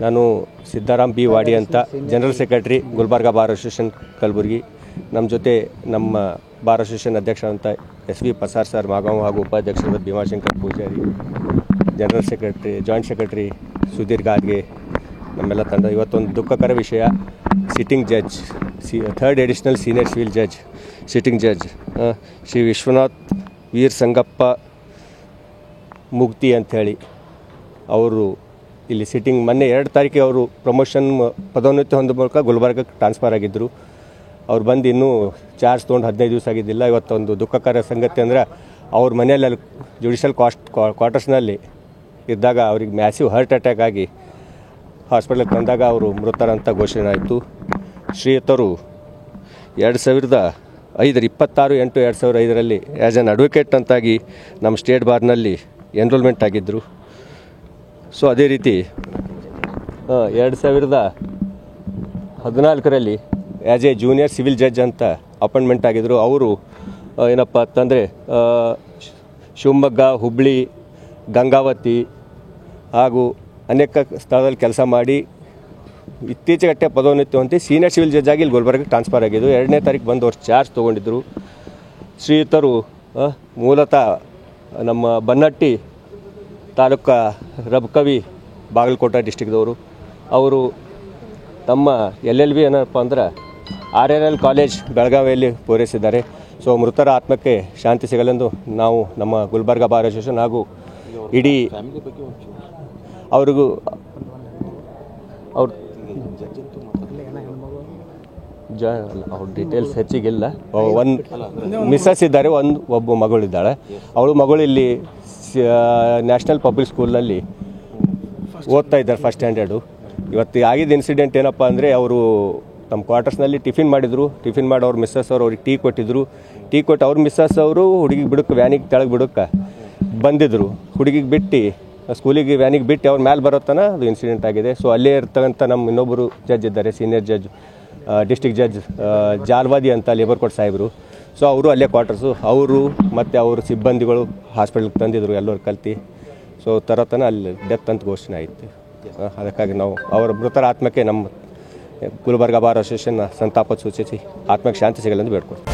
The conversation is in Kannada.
ನಾನು ಸಿದ್ದಾರಾಮ್ ಬಿ ವಾಡಿ ಅಂತ general secretary Gulbarga bar association Kalaburagi. ನಮ್ಮ ಜೊತೆ ನಮ್ಮ ಬಾರ್ ಅಸೋಸಿಯೇಷನ್ ಅಧ್ಯಕ್ಷರಾದಂಥ S V Pasar sir Magaon ಹಾಗೂ ಉಪಾಧ್ಯಕ್ಷರಾದ Bhimashankar Pujari, general secretary joint secretary Sudhir Gadge, ನಮ್ಮೆಲ್ಲ ತಂಡ. ಇವತ್ತೊಂದು ದುಃಖಕರ ವಿಷಯ. Sitting judge, third additional senior civil judge, sitting judge Shri Vishwanath Veer Sangappa Mugti ಅಂಥೇಳಿ ಅವರು ಇಲ್ಲಿ ಸಿಟ್ಟಿಂಗ್ ಮೊನ್ನೆ 2 ತಾರೀಕಿಗೆ ಅವರು ಪ್ರಮೋಷನ್ ಪದೋನ್ನತಿ ಹೊಂದ ಮೂಲಕ ಗುಲ್ಬರ್ಗಕ್ಕೆ ಟ್ರಾನ್ಸ್ಫರ್ ಆಗಿದ್ದರು. ಅವ್ರು ಬಂದು ಇನ್ನೂ ಚಾರ್ಜ್ ತೊಗೊಂಡು 15 ದಿವಸ ಆಗಿದ್ದಿಲ್ಲ. ಇವತ್ತೊಂದು ದುಃಖಕರ ಸಂಗತಿ ಅಂದರೆ ಅವ್ರ ಮನೆಯಲ್ಲಿ ಅಲ್ಲಿ ಜುಡಿಷಿಯಲ್ ಕ್ವಾರ್ಟರ್ಸ್ನಲ್ಲಿ ಇದ್ದಾಗ ಅವ್ರಿಗೆ ಮ್ಯಾಸಿವ್ ಹಾರ್ಟ್ ಅಟ್ಯಾಕ್ ಆಗಿ ಹಾಸ್ಪಿಟ್ಲಿಗೆ ತಂದಾಗ ಅವರು ಮೃತರಂತ ಘೋಷಣೆ ಆಯಿತು. ಶ್ರೀಯುತರು 26/8/2005 ಆ್ಯಸ್ ಆನ್ ಅಡ್ವೊಕೇಟ್ ಅಂತಾಗಿ ನಮ್ಮ ಸ್ಟೇಟ್ ಬಾರ್ನಲ್ಲಿ ಎನ್ರೋಲ್ಮೆಂಟ್ ಆಗಿದ್ದರು. ಸೊ ಅದೇ ರೀತಿ 2014 as A junior civil judge ಅಂತ ಅಪಾಯಿಂಟ್ಮೆಂಟ್ ಆಗಿದ್ದರು. ಅವರು ಏನಪ್ಪ ಅಂತಂದರೆ ಶಿವಮೊಗ್ಗ, ಹುಬ್ಬಳ್ಳಿ, ಗಂಗಾವತಿ ಹಾಗೂ ಅನೇಕ ಸ್ಥಳದಲ್ಲಿ ಕೆಲಸ ಮಾಡಿ ಇತ್ತೀಚೆಗಟ್ಟೆ ಪದೋನ್ನತಿ ಹೊಂದಿ ಸೀನಿಯರ್ ಸಿವಿಲ್ ಜಡ್ಜ್ ಆಗಿ ಇಲ್ಲಿ ಗುಲ್ಬರ್ಗಕ್ಕೆ ಟ್ರಾನ್ಸ್ಫರ್ ಆಗಿದ್ದು. 2ನೇ ತಾರೀಕು ಬಂದು ಅವ್ರು ಚಾರ್ಜ್ ತೊಗೊಂಡಿದ್ದರು. ಶ್ರೀಯುತರು ಮೂಲತಃ ನಮ್ಮ ಬನ್ನಟ್ಟಿ ತಾಲೂಕು ರಬಕವಿ ಬಾಗಲಕೋಟೆ ಡಿಸ್ಟಿಕ್ದವರು. ಅವರು ತಮ್ಮ LLB ಏನಪ್ಪ ಅಂದ್ರೆ RRL ಕಾಲೇಜ್ ಬೆಳಗಾವಿಯಲ್ಲಿ ಪೂರೈಸಿದ್ದಾರೆ. ಸೊ ಮೃತರ ಆತ್ಮಕ್ಕೆ ಶಾಂತಿ ಸಿಗಲೆಂದು ನಾವು ನಮ್ಮ ಗುಲ್ಬರ್ಗ ಬಾರ್ ಅಸೋಸಿಯೇಷನ್ ಹಾಗೂ ಇಡೀ ಅವ್ರಿಗೂ ಅವ್ರ ಅವ್ರ ಡೀಟೇಲ್ಸ್ ಹೆಚ್ಚಿಗಿಲ್ಲ. ಒಂದು ಮಿಸ್ಸಸ್ ಇದ್ದಾರೆ, ಒಬ್ಬ ಮಗಳಿದ್ದಾಳೆ. ಮಗಳು ಇಲ್ಲಿ ನ್ಯಾಷನಲ್ ಪಬ್ಲಿಕ್ ಸ್ಕೂಲ್ನಲ್ಲಿ ಓದ್ತಾ ಇದ್ದಾರೆ, ಫಸ್ಟ್ ಸ್ಟ್ಯಾಂಡರ್ಡು. ಇವತ್ತು ಆಗಿದ್ದ ಇನ್ಸಿಡೆಂಟ್ ಏನಪ್ಪ ಅಂದರೆ ಅವರು ನಮ್ಮ ಕ್ವಾರ್ಟರ್ಸ್ನಲ್ಲಿ ಟಿಫಿನ್ ಮಾಡಿದರು. ಟಿಫಿನ್ ಮಾಡಿ ಅವ್ರ ಮಿಸ್ಸಸ್ ಅವರು ಅವ್ರಿಗೆ ಟೀ ಕೊಟ್ಟಿದ್ದರು. ಟೀ ಕೊಟ್ಟು ಅವ್ರ ಮಿಸ್ಸಸ್ ಅವರು ಹುಡುಗಿಗೆ ಬಿಡಕ್ಕೆ ವ್ಯಾನಿಗೆ ಕೆಳಗೆ ಬಿಡಕ್ಕೆ ಬಂದಿದ್ದರು. ಹುಡುಗಿಗೆ ಬಿಟ್ಟು ಸ್ಕೂಲಿಗೆ ವ್ಯಾನಿಗೆ ಬಿಟ್ಟು ಅವ್ರ ಮೇಲೆ ಬರೋತನ ಅದು ಇನ್ಸಿಡೆಂಟ್ ಆಗಿದೆ. ಸೊ ಅಲ್ಲೇ ಇರ್ತಕ್ಕಂಥ ನಮ್ಮ ಇನ್ನೊಬ್ಬರು ಜಡ್ಜ್ ಇದ್ದಾರೆ, ಸೀನಿಯರ್ ಜಡ್ಜ್, ಡಿಸ್ಟಿಕ್ ಜಡ್ಜ್ ಜಾಲ್ವಾದಿ ಅಂತ ಲೇಬರ್ ಕೋರ್ಟ್ ಸಾಹೇಬರು. ಸೊ ಅವರು ಅಲ್ಲೇ ಕ್ವಾರ್ಟರ್ಸು, ಅವರು ಮತ್ತು ಅವ್ರ ಸಿಬ್ಬಂದಿಗಳು ಹಾಸ್ಪಿಟ್ಲಿಗೆ ತಂದಿದ್ರು ಎಲ್ಲರೂ ಕಲ್ತು. ಸೊ ತರತನ ಅಲ್ಲಿ ಡೆತ್ ಅಂತ ಘೋಷಣೆ ಆಯಿತು. ಅದಕ್ಕಾಗಿ ನಾವು ಅವರ ಮೃತರ ಆತ್ಮಕ್ಕೆ ನಮ್ಮ ಗುಲ್ಬರ್ಗ ಬಾರ್ ಅಸೋಸಿಯೇಷನ್ ಸಂತಾಪ ಸೂಚಿಸಿ ಆತ್ಮಕ್ಕೆ ಶಾಂತಿ ಸಿಗಲೆಂದು ಬೇಡ್ಕೊಳ್ತೀವಿ.